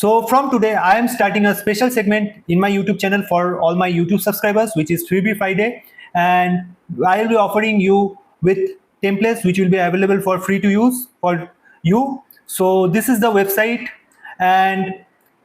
So from today, I am starting a special segment in my YouTube channel for all my YouTube subscribers, which is Freebie Friday. And I will be offering you with templates which will be available for free to use for you. So this is the website, and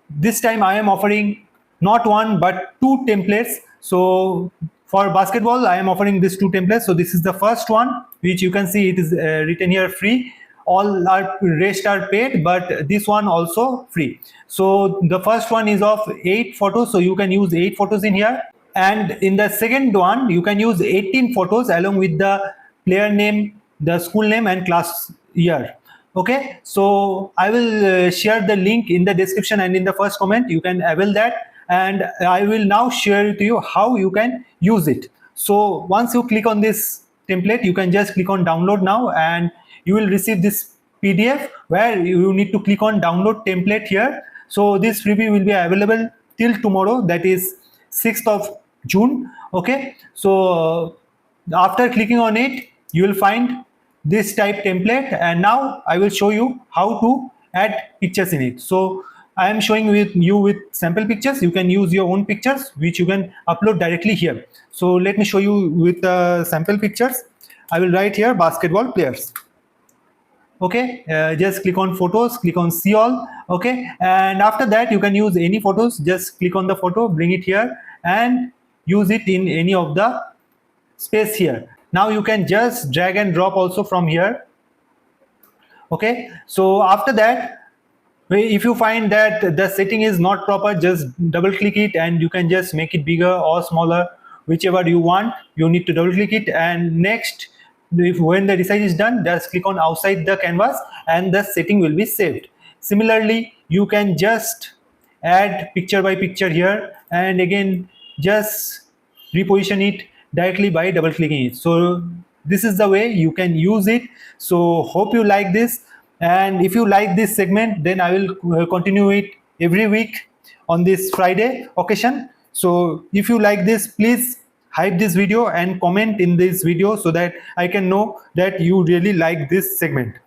this time I am offering not one but two templates. So for basketball, I am offering these two templates. So this is the first one, which you can see it is written here free. All are rest are paid, but this one also free. So the first one is of 8 photos, so you can use 8 photos in here. And in the second one, you can use 18 photos along with the player name, the school name, and class year. Okay, so I will share the link in the description and in the first comment. You can avail that, and I will now share to you how you can use it. So once you click on this template, you can just click on download now, and you will receive this PDF where you need to click on download template here. So this freebie will be available till tomorrow, that is 6th of June. Okay, so after clicking on it, you will find this type template, and now I will show you how to add pictures in it. So I am showing you with sample pictures. You can use your own pictures which you can upload directly here. So let me show you with sample pictures. I will write here basketball players. Okay, just click on photos, click on see all. Okay, and after that you can use any photos. Just click on the photo, bring it here, and use it in any of the space here. Now you can just drag and drop also from here. Okay, so after that, if you find that the setting is not proper, just double click it and you can just make it bigger or smaller, whichever you want. You need to double click it, and next, when the resize is done, just click on outside the canvas and the setting will be saved. Similarly, you can just add picture by picture here, and again just reposition it directly by double clicking it. So this is the way you can use it. So hope you like this, and if you like this segment, then I will continue it every week on this Friday occasion. So if you like this, please hype this video and comment in this video so that I can know that you really like this segment.